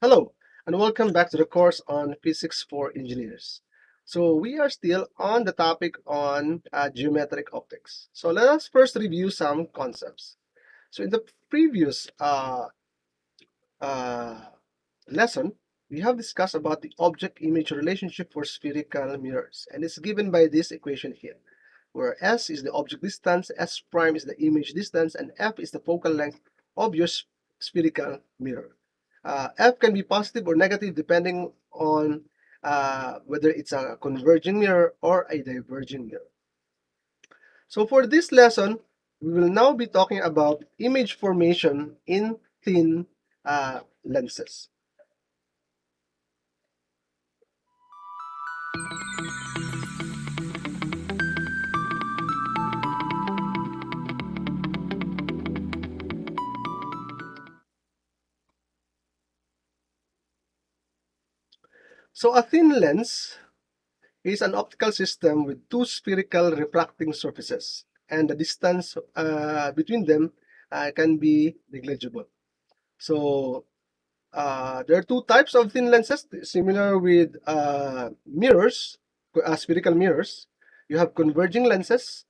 Hello, and welcome back to the course on Physics for Engineers. So we are still on the topic on geometric optics. So let us first review some concepts. So in the previous uh, lesson, we have discussed about the object-image relationship for spherical mirrors, and it's given by this equation here, where S is the object distance, S prime is the image distance, and F is the focal length of your spherical mirror. F can be positive or negative depending on whether it's a converging mirror or a diverging mirror. So for this lesson, we will now be talking about image formation in thin lenses. So a thin lens is an optical system with two spherical refracting surfaces, and the distance between them can be negligible. So there are two types of thin lenses, similar with mirrors, spherical mirrors. You have converging lenses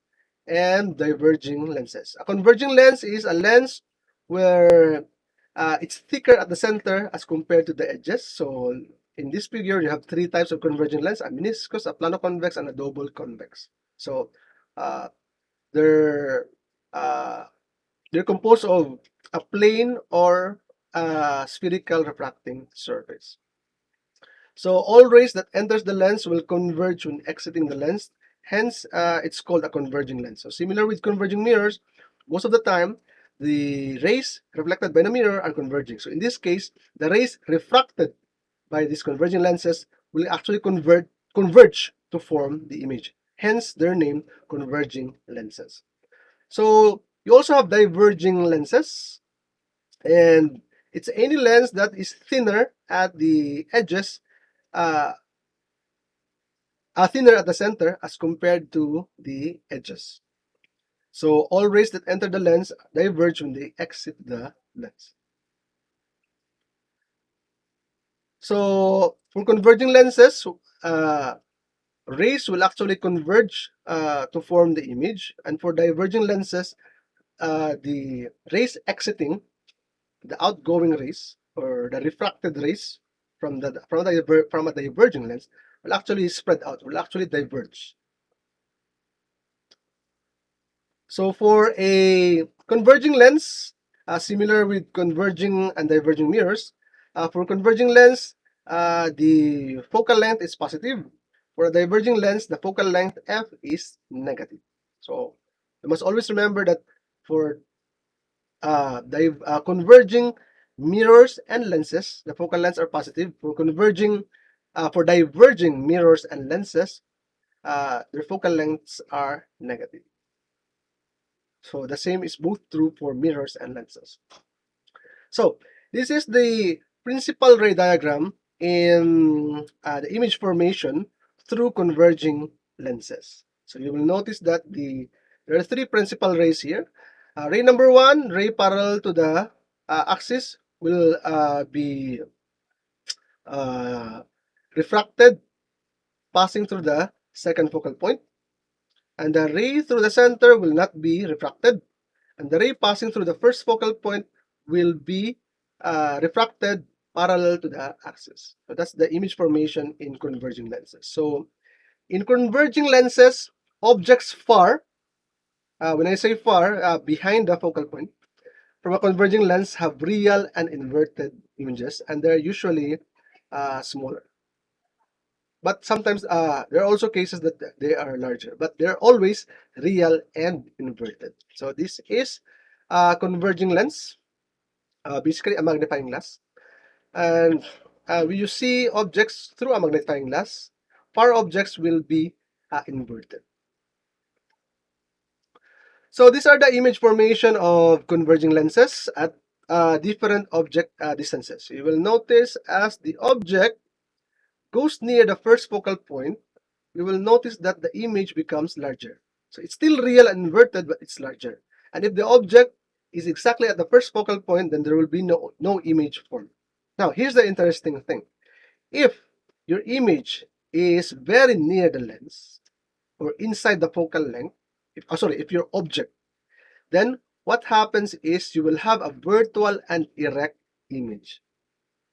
and diverging lenses. A converging lens is a lens where it's thicker at the center as compared to the edges. So in this figure, you have three types of converging lens: a meniscus, a plano-convex, and a double convex. So uh, they're uh, they're composed of a plane or a spherical refracting surface. So all rays that enters the lens will converge when exiting the lens. Hence, it's called a converging lens. So similar with converging mirrors, most of the time, the rays reflected by the mirror are converging. So in this case, the rays refracted by these converging lenses will actually converge to form the image. Hence, their name, converging lenses. So you also have diverging lenses, and it's any lens that is thinner at the edges, uh, thinner at the center as compared to the edges. So all rays that enter the lens diverge when they exit the lens. So for converging lenses, rays will actually converge to form the image, and for diverging lenses, the rays exiting, the outgoing rays or the refracted rays from a diverging lens will actually spread out, will actually diverge. So for a converging lens, similar with converging and diverging mirrors, for converging lens, the focal length is positive. For a diverging lens, the focal length f is negative. So you must always remember that for converging mirrors and lenses, the focal lengths are positive. For diverging mirrors and lenses, their focal lengths are negative. So the same is both true for mirrors and lenses. So this is the principal ray diagram in the image formation through converging lenses. So you will notice that there are three principal rays here. Ray number one, ray parallel to the axis, will be uh, refracted passing through the second focal point, and the ray through the center will not be refracted, and the ray passing through the first focal point will be refracted parallel to the axis. So that's the image formation in converging lenses. So in converging lenses, objects far, when I say far, behind the focal point, from a converging lens have real and inverted images, and they're usually smaller. But sometimes there are also cases that they are larger, but they're always real and inverted. So this is a converging lens, basically a magnifying glass. And when you see objects through a magnifying glass, far objects will be inverted. So these are the image formation of converging lenses at different object distances. You will notice as the object goes near the first focal point, you will notice that the image becomes larger. So it's still real and inverted, but it's larger. And if the object is exactly at the first focal point, then there will be no image formed. Now, here's the interesting thing. If your image is very near the lens or inside the focal length, if your object, then what happens is you will have a virtual and erect image.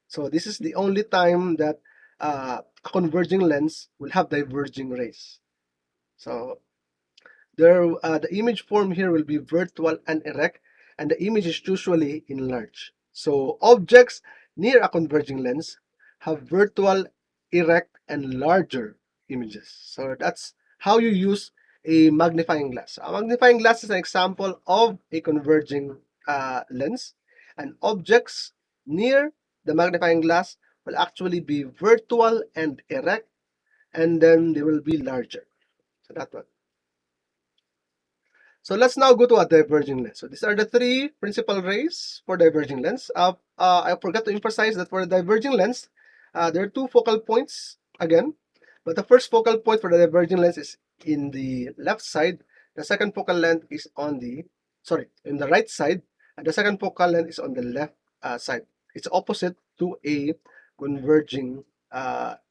So this is the only time that a converging lens will have diverging rays. So the image form here will be virtual and erect, and the image is usually enlarged. So objects near a converging lens have virtual, erect, and larger images. So that's how you use a magnifying glass. A magnifying glass is an example of a converging lens, and objects near the magnifying glass will actually be virtual and erect, and then they will be larger. So that one. So let's now go to a diverging lens. So these are the three principal rays for diverging lens. I forgot to emphasize that for the diverging lens, there are two focal points again, but the first focal point for the diverging lens is in the left side. The second focal length is in the right side, and the second focal length is on the left side. It's opposite to a converging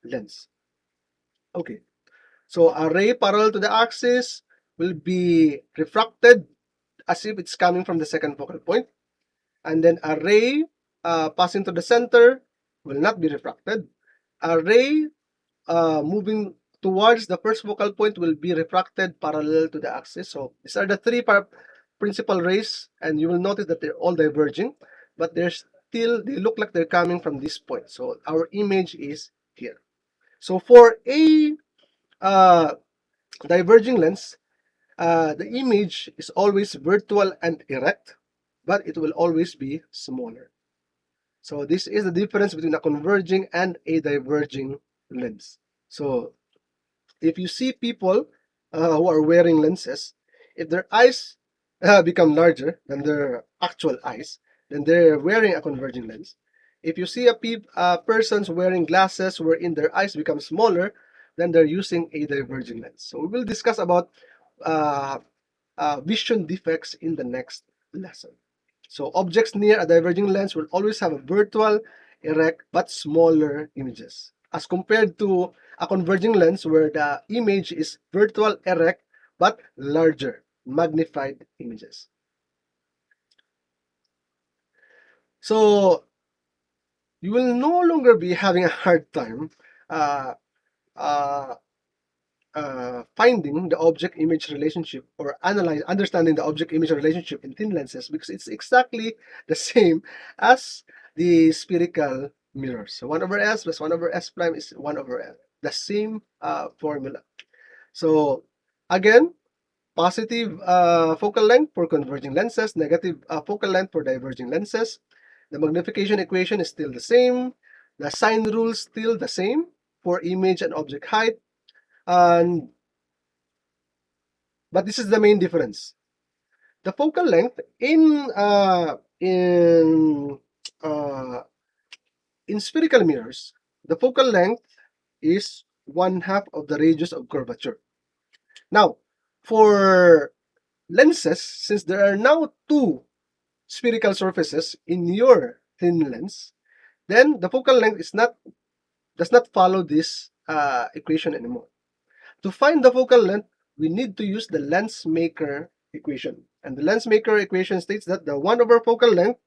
lens. Okay. So a ray parallel to the axis will be refracted as if it's coming from the second focal point. And then a ray passing to the center will not be refracted. A ray moving towards the first focal point will be refracted parallel to the axis. So these are the three principal rays, and you will notice that they're all diverging, but they look like they're coming from this point. So our image is here. So for a uh, diverging lens, the image is always virtual and erect, but it will always be smaller. So this is the difference between a converging and a diverging lens. So if you see people who are wearing lenses, if their eyes become larger than their actual eyes, then they're wearing a converging lens. If you see persons wearing glasses wherein their eyes become smaller, then they're using a diverging lens. So we will discuss about uh, vision defects in the next lesson. So objects near a diverging lens will always have a virtual, erect, but smaller images, as compared to a converging lens where the image is virtual, erect, but larger, magnified images. So you will no longer be having a hard time uh, uh, finding the object image relationship or understanding the object image relationship in thin lenses, because it's exactly the same as the spherical mirrors. So 1 over s plus 1 over s prime is 1 over l, the same formula. So again, positive focal length for converging lenses, negative focal length for diverging lenses. The magnification equation is still the same. The sign rule still the same for image and object height. And But this is the main difference. The focal length uh, in spherical mirrors, the focal length is 1/2 of the radius of curvature. Now, for lenses, since there are now two spherical surfaces in your thin lens, then the focal length does not follow this equation anymore. To find the focal length, we need to use the lens maker equation. And the lens maker equation states that the 1 over focal length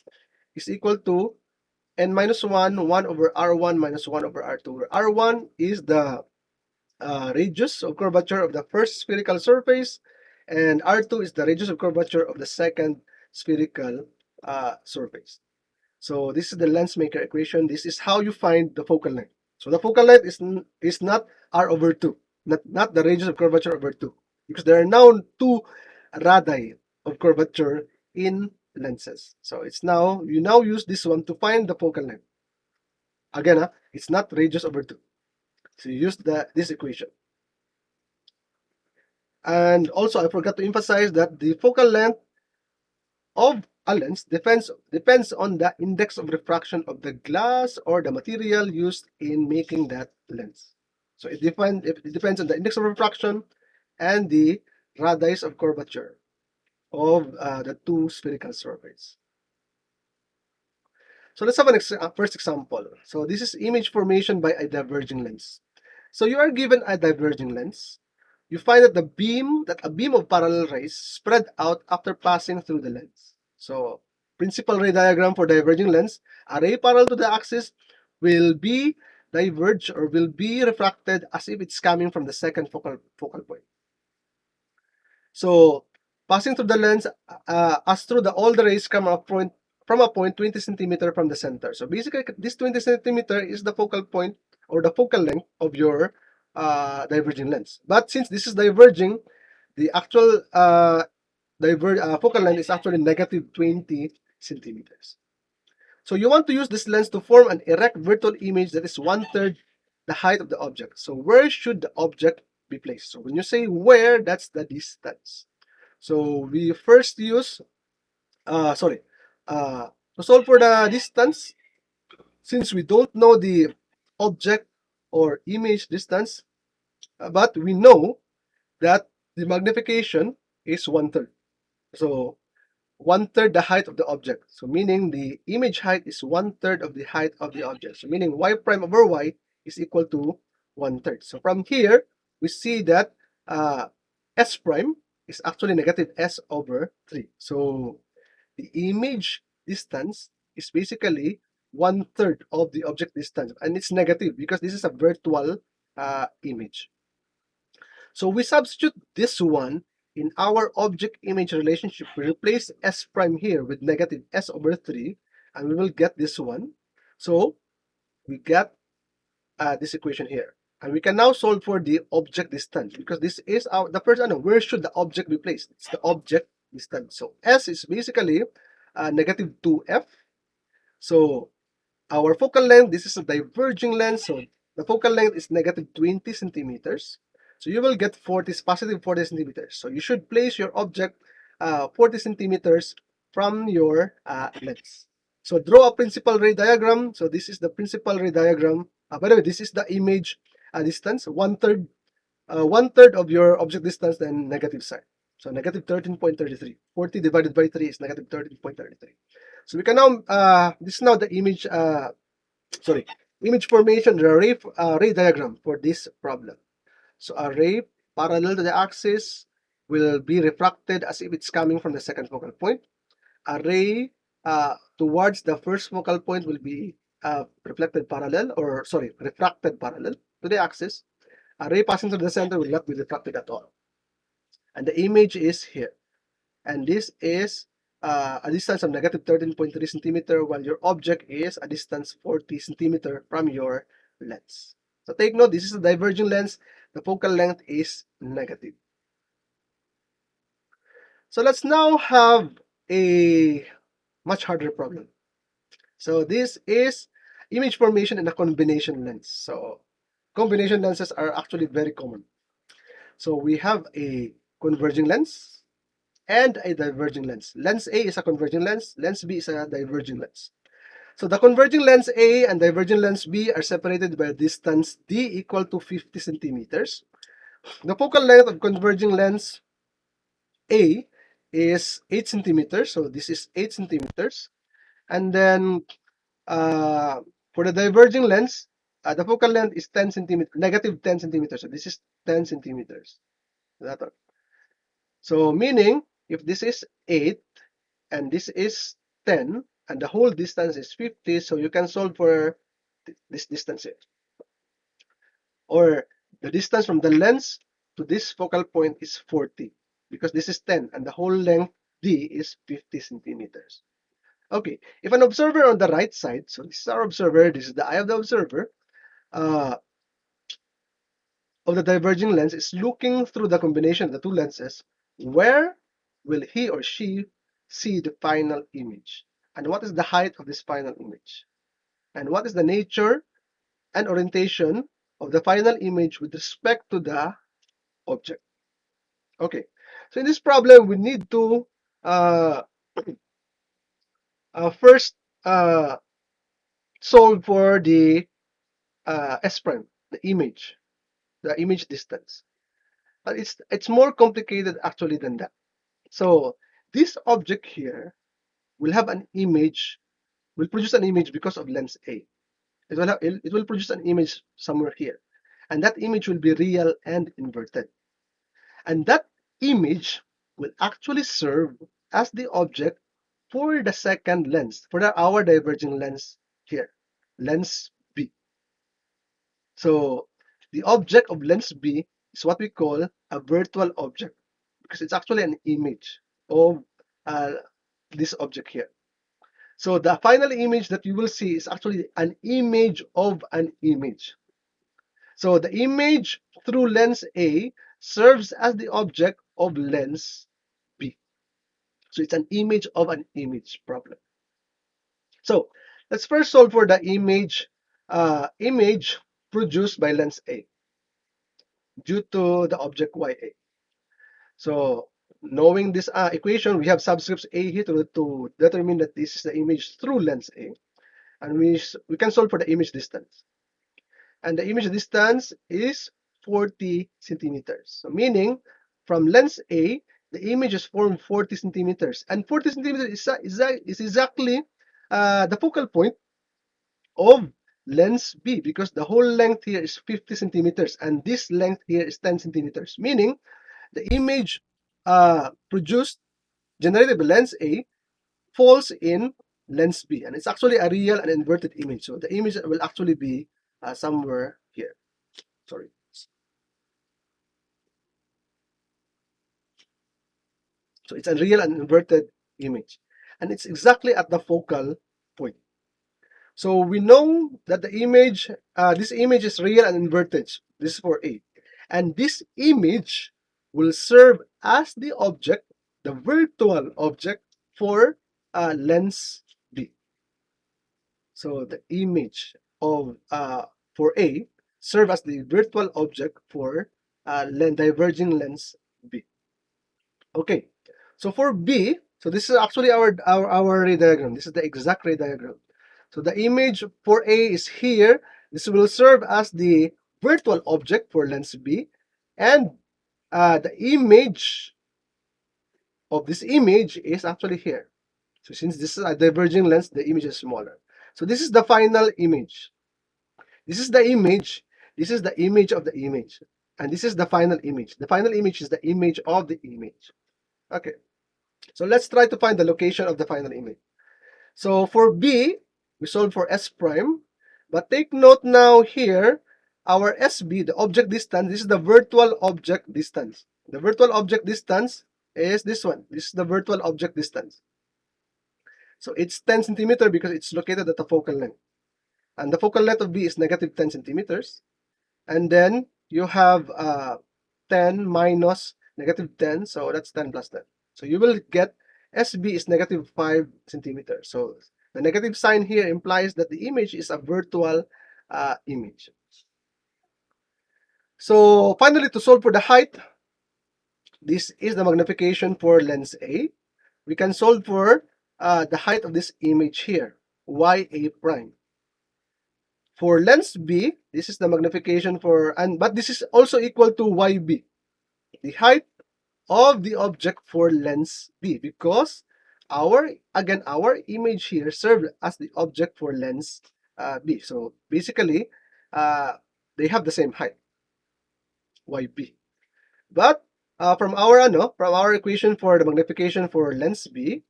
is equal to n minus 1, 1 over r1 minus 1 over r2, where r1 is the radius of curvature of the first spherical surface, and r2 is the radius of curvature of the second spherical surface. So this is the lens maker equation. This is how you find the focal length. So the focal length is not r over 2, not the radius of curvature over 2, because there are now two radii of curvature in lenses. So you now use this one to find the focal length. Again, it's not radius over 2. So you use this equation. And also, I forgot to emphasize that the focal length of a lens depends on the index of refraction of the glass or the material used in making that lens. So it depends on the index of refraction and the radii of curvature of the two spherical surfaces. So let's have an first example. So this is image formation by a diverging lens. So you are given a diverging lens. You find that a beam of parallel rays spread out after passing through the lens. So principal ray diagram for diverging lens, a ray parallel to the axis will be diverged or will be refracted as if it's coming from the second focal point. So passing through the lens, as through all the rays come from a point 20 centimeter from the center. So basically, this 20 centimeter is the focal point or the focal length of your diverging lens. But since this is diverging, the actual focal length is actually negative 20 centimeters. So you want to use this lens to form an erect virtual image that is 1/3 the height of the object. So where should the object be placed? So when you say where, that's the distance. So we first use, sorry, to solve for the distance, since we don't know the object or image distance, but we know that the magnification is 1/3. So 1/3 the height of the object. So meaning the image height is 1/3 of the height of the object. So meaning y prime over y is equal to 1/3. So from here, we see that s prime is actually negative s over 3. So the image distance is basically 1/3 of the object distance. And it's negative because this is a virtual image. So we substitute this one in our object image relationship. We replace s prime here with negative s over 3, and we will get this one. So we get this equation here. And we can now solve for the object distance because this is the first unknown. Where should the object be placed? It's the object distance. So s is basically negative 2f. So our focal length, this is a diverging lens, so the focal length is negative 20 centimeters. So you will get positive 40 centimeters. So you should place your object 40 centimeters from your lens. So draw a principal ray diagram. So this is the principal ray diagram. By the way, this is the image distance, 1/3 1/3 of your object distance, then negative sign. So negative 13.33. 40 divided by 3 is negative 13.33. So we can now, this is now the image, image formation, the ray diagram for this problem. So a ray parallel to the axis will be refracted as if it's coming from the second focal point. A ray towards the first focal point will be refracted parallel to the axis. A ray passing through the center will not be refracted at all. And the image is here. And this is a distance of negative 13.3 centimeter, while your object is a distance 40 centimeter from your lens. So take note, this is a diverging lens. The focal length is negative. So let's now have a much harder problem. So this is image formation in a combination lens. So combination lenses are actually very common. So we have a converging lens and a diverging lens. Lens A is a converging lens, lens B is a diverging lens. So the converging lens A and diverging lens B are separated by a distance D equal to 50 centimeters. The focal length of converging lens A is 8 centimeters, so this is 8 centimeters. And then for the diverging lens, the focal length is 10 centimeters, negative 10 centimeters. So this is 10 centimeters. That one. So meaning, if this is 8 and this is 10 and the whole distance is 50, so you can solve for this distance here. Or the distance from the lens to this focal point is 40 because this is 10 and the whole length D is 50 centimeters. Okay, if an observer on the right side, so this is our observer, this is the eye of the observer, of the diverging lens is looking through the combination of the two lenses, where will he or she see the final image? And what is the height of this final image? And what is the nature and orientation of the final image with respect to the object? Okay, so in this problem, we need to uh, first solve for the S prime, the image distance. But it's more complicated actually than that. So this object here will have an image will produce an image because of lens A. It will produce an image somewhere here. And that image will be real and inverted. And that image will actually serve as the object for the second lens, for our diverging lens here, lens B. So the object of lens B is what we call a virtual object because it's actually an image of uh, this object here. So the final image that you will see is actually an image of an image. So the image through lens A serves as the object of lens B. So it's an image of an image problem. So let's first solve for the image produced by lens A due to the object YA. So knowing this equation, we have subscripts A here to determine that this is the image through lens A. And we can solve for the image distance. And the image distance is 40 centimeters. So meaning from lens A, the image is formed 40 centimeters. And 40 centimeters is exactly the focal point of lens B because the whole length here is 50 centimeters and this length here is 10 centimeters. Meaning the image produced, generated by lens A, falls in lens B. And it's actually a real and inverted image. So the image will actually be somewhere here. Sorry. So it's a real and inverted image. And it's exactly at the focal point. So we know that this image is real and inverted. This is for A. And this image will serve as the object, the virtual object for lens B. So the image of for A serve as the virtual object for diverging lens B. Okay, so for B, so this is actually our ray diagram. This is the exact ray diagram. So the image for A is here. This will serve as the virtual object for lens B, and the image of this image is actually here. So since this is a diverging lens, the image is smaller. So this is the final image. This is the image. This is the image of the image. And this is the final image. The final image is the image of the image. Okay. So let's try to find the location of the final image. So for B, we solve for S prime. But take note now here, our SB, the object distance, this is the virtual object distance. The virtual object distance is this one. This is the virtual object distance. So it's 10 centimeter because it's located at the focal length. And the focal length of B is negative 10 centimeters. And then you have 10 minus negative 10, so that's 10 plus 10. So you will get SB is negative 5 centimeters. So the negative sign here implies that the image is a virtual image. So finally, to solve for the height, this is the magnification for lens A. We can solve for the height of this image here, YA prime. For lens B, this is the magnification but this is also equal to YB, the height of the object for lens B, because our image here served as the object for lens B. So basically, they have the same height, YB. But from our equation for the magnification for lens B,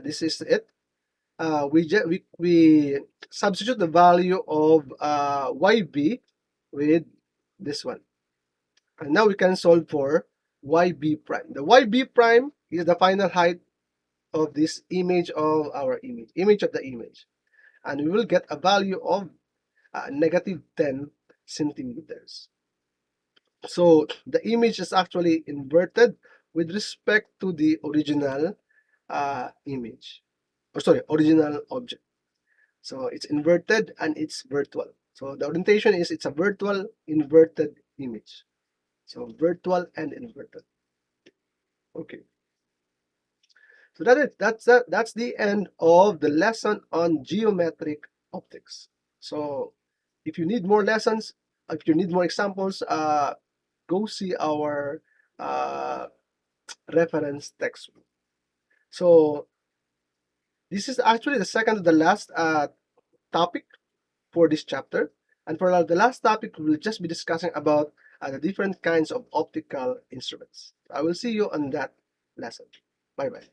this is it. We substitute the value of YB with this one. And now we can solve for YB prime. The YB prime is the final height of this image of our image of the image. And we will get a value of negative 10 centimeters. So the image is actually inverted with respect to the original image. Or sorry, original object. So it's inverted and it's virtual. So the orientation is it's a virtual inverted image. So virtual and inverted. Okay. So that's the end of the lesson on geometric optics. So if you need more lessons, if you need more examples, go see our uh, reference textbook. So This is actually the second to the last topic for this chapter. And for the last topic, we'll just be discussing about the different kinds of optical instruments. I will see you on that lesson. Bye bye.